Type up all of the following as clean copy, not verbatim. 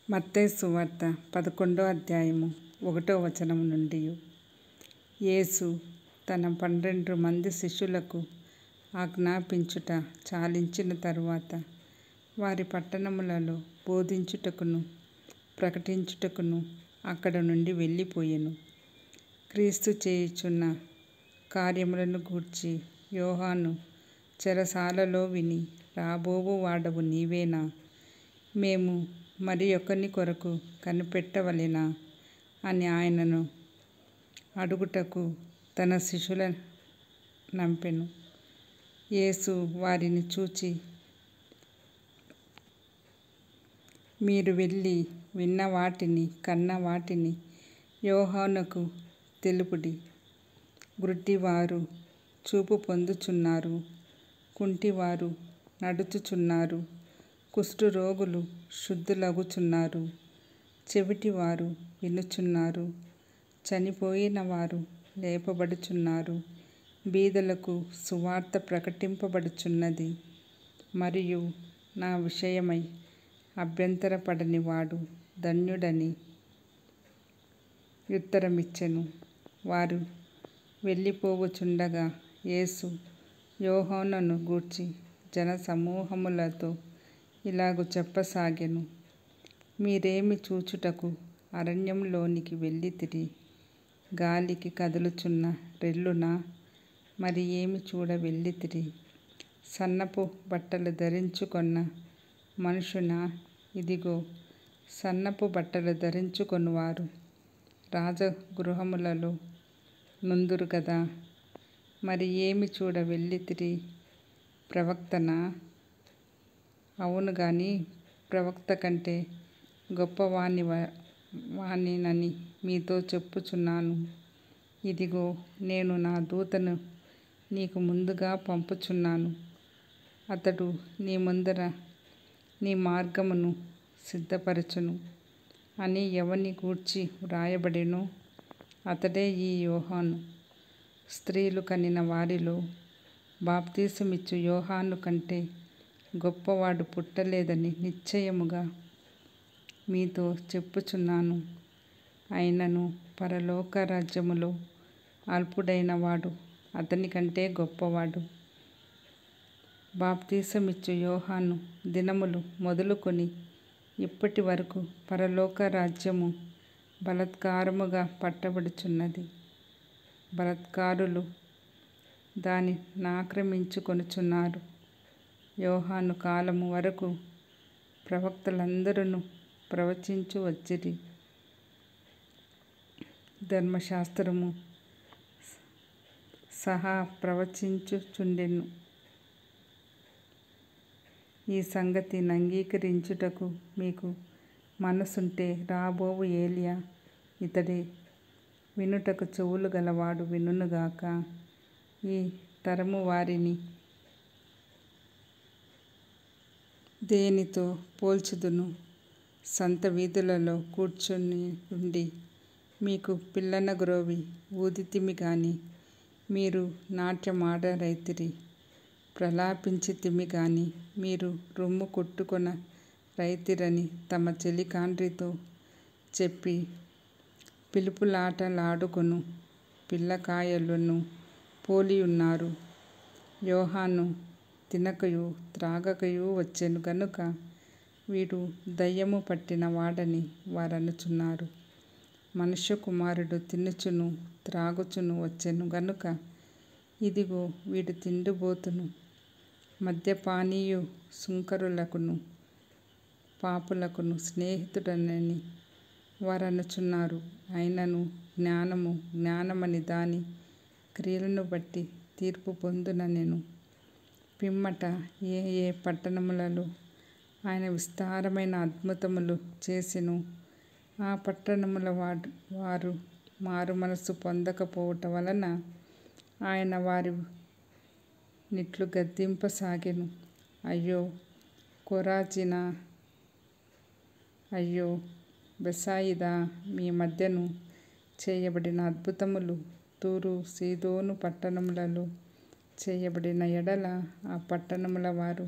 మత్తయి సువార్త 11వ అధ్యాయము 1వ వచనం నుండి. యేసు తన 12 మంది శిష్యులకు ఆజ్ఞాపించుట చాలించిన తరువాత వారి పట్టణములలో బోధించుటకును ప్రకటించుటకును అక్కడ నుండి వెళ్ళిపోయెను. క్రీస్తు చేయుచున్న కార్యములను గూర్చి యోహాను చెరసాలలో విని, రాబోవు వాడవు నీవేనా? మేము మరి ఒకని కొరకు కనిపెట్టవలెనా అని ఆయనను అడుగుటకు తన శిష్యుల నంపెను. యేసు వారిని చూచి, మీరు వెళ్ళి విన్న వాటిని కన్న వాటిని యోహానుకు తెలుపుడి. గ్రుడ్డివారు చూపు పొందుచున్నారు, కుంటివారు నడుచుచున్నారు, కుష్ఠరోగులు శుద్ధులగుచున్నారు, చెవిటివారు వినుచున్నారు, చనిపోయిన వారు లేపబడుచున్నారు, బీదలకు సువార్త ప్రకటింపబడుచున్నది. మరియు నా విషయమై అభ్యంతరపడని వాడు ధన్యుడని ఉత్తరమిచ్చెను. వారు వెళ్ళిపోవుచుండగా యేసు యోహానును గూర్చి జనసమూహములతో ఇలాగు చెప్పసాగెను. మీరేమి చూచుటకు అరణ్యములోనికి వెళ్ళితిరి? గాలికి కదులుచున్న రెల్లునా? మరి ఏమి చూడ వెళ్ళితిరి? సన్నపు బట్టలు ధరించుకొన్న మనుషునా? ఇదిగో, సన్నపు బట్టలు ధరించుకొనువారు రాజగృహములలో నుందురు గదా. మరి ఏమి చూడ వెళ్ళితిరి? ప్రవక్తనా? అవును గాని ప్రవక్త కంటే గొప్పవానినని మీతో చెప్పుచున్నాను. ఇదిగో, నేను నా దూతను నీకు ముందుగా పంపుచున్నాను. అతడు నీ ముందర నీ మార్గమును సిద్ధపరచును అని ఎవని గూర్చి వ్రాయబడెనో అతడే ఈ యోహాను. స్త్రీలు కనిన వారిలో బాప్తిసమిచ్చు యోహాను కంటే గొప్పవాడు పుట్టలేదని నిశ్చయముగా మీతో చెప్పుచున్నాను. అయినను పరలోక రాజ్యములో అల్పుడైన వాడు అతని కంటే గొప్పవాడు. బాప్తిసమిచ్చు యోహాను దినములు మొదలుకొని ఇప్పటి వరకు పరలోక రాజ్యము బలాత్కారముగా పట్టబడుచున్నది. బలాత్కారులు దాని నాక్రమించుకొనుచున్నారు. యోహాను కాలము వరకు ప్రవక్తలందరూ ప్రవచించు వచ్చిరి. ధర్మశాస్త్రము సహా ప్రవచించుచుండెను. ఈ సంగతి అంగీకరించుటకు మీకు మనసుంటే రాబోవు ఏలియా ఇతడే. వినుటకు చెవులు గలవాడు వినుగాక. ఈ తరము వారిని దేనితో పోల్చుదును? సంత వీధులలో కూర్చుని ఉండి మీకు పిల్లన గ్రోవి ఊదితిమి గాని మీరు నాట్యమాడరైతిరి. ప్రలాపించితిమి గాని మీరు రొమ్ము కొట్టుకొన రైతిరని తమ చెలికాండ్రితో చెప్పి పిలుపులాటలాడుకొను పిల్లకాయలను పోలియున్నారు. యోహాను తినకయు త్రాగకయు వచ్చెను గనుక వీడు దయ్యము పట్టిన వాడని వారనుచున్నారు. మనుష్యకుమారుడు తినుచును త్రాగుచును వచ్చెను గనుక ఇదిగో వీడు తిండిబోతును, మద్యపానీయు, సుంకరులకును పాపులకును స్నేహితుడనని వారనుచున్నారు. అయినను జ్ఞానము జ్ఞానమని దాని క్రియలను బట్టి తీర్పు పొందుననెను. పిమ్మట ఏ ఏ పట్టణములలో ఆయన విస్తారమైన అద్భుతములు చేసెనో ఆ పట్టణముల వారు మారుమనస్సు పొందకపోవుట వలన ఆయన వారి నిట్లు గద్దింపసాగెను. అయ్యో కొరాజీనా! అయ్యో బెత్సాయిదా! మీ మధ్యను చేయబడిన అద్భుతములు తూరు సీదోను పట్టణములలో చేయబడిన ఎడల ఆ పట్టణముల వారు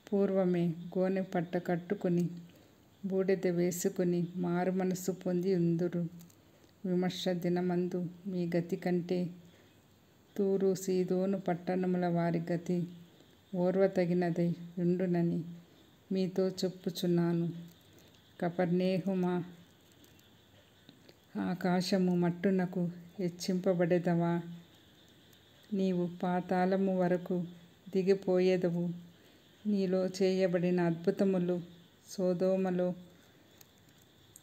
పూర్వమే గోనె పట్ట కట్టుకుని బూడిద వేసుకుని మారుమనస్సు పొంది ఉందురు. విమర్శ దినమందు మీ గతి కంటే తూరు సీదోను పట్టణముల వారి గతి ఓర్వతగినదై ఉండునని మీతో చెప్పుచున్నాను. కపెర్నహూమా, ఆకాశము మట్టునకు హెచ్చింపబడెదవా? నీవు పాతాళము వరకు దిగిపోయెదవు. నీలో చేయబడిన అద్భుతములు సొదొమలో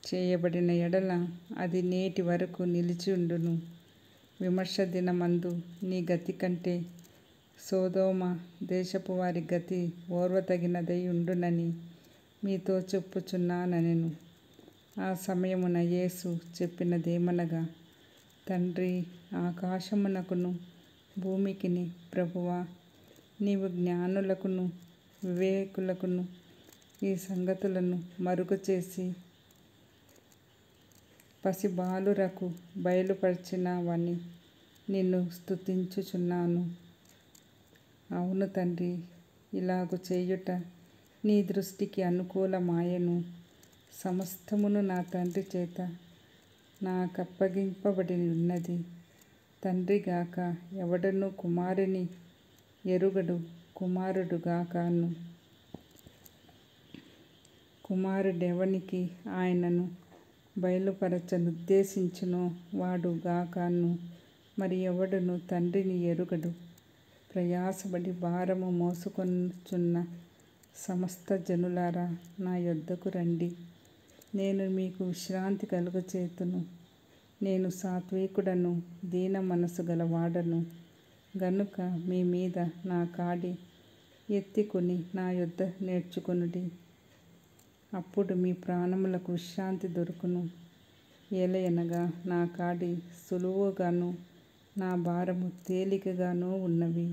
చేయబడిన ఎడల అది నేటి వరకు నిలిచి ఉండును. విమర్శ దినమందు నీ గతి కంటే సొదొమ దేశపు వారి గతి ఓర్వతగినదై ఉండునని మీతో చెప్పుచున్నానెను. ఆ సమయమున యేసు చెప్పినదేమనగా, తండ్రి, ఆకాశమునకును భూమికిని ప్రభువా, నీవు జ్ఞానులకును వివేకులకును ఈ సంగతులను మరుగచేసి పసిబాలురకు బయలుపరచినవని నిన్ను స్తుతించుచున్నాను. అవును తండ్రి, ఇలాగు చేయుట నీ దృష్టికి అనుకూలమాయెను. సమస్తమును నా తండ్రి చేత నాకప్పగింపబడి ఉన్నది. తండ్రిగాక ఎవడనూ కుమారుని ఎరుగడు, కుమారుడు గాకను కుమారుడెవనికి ఆయనను బయలుపరచనుద్దేశించునో వాడు గాకను మరి ఎవడును తండ్రిని ఎరుగడు. ప్రయాసపడి భారము మోసుకొనుచున్న సమస్త జనులారా, నా యొద్దకు రండి, నేను మీకు విశ్రాంతి కలుగచేతును. నేను సాత్వికుడను, దీన మనసు గలవాడను గనుక మీ మీద నా కాడి ఎత్తికొని నా యొద్ద నేర్చుకొనుడి. అప్పుడు మీ ప్రాణములకు విశ్రాంతి దొరుకును. ఏలయనగా నా కాడి సులువుగాను నా భారము తేలికగాను ఉన్నవి.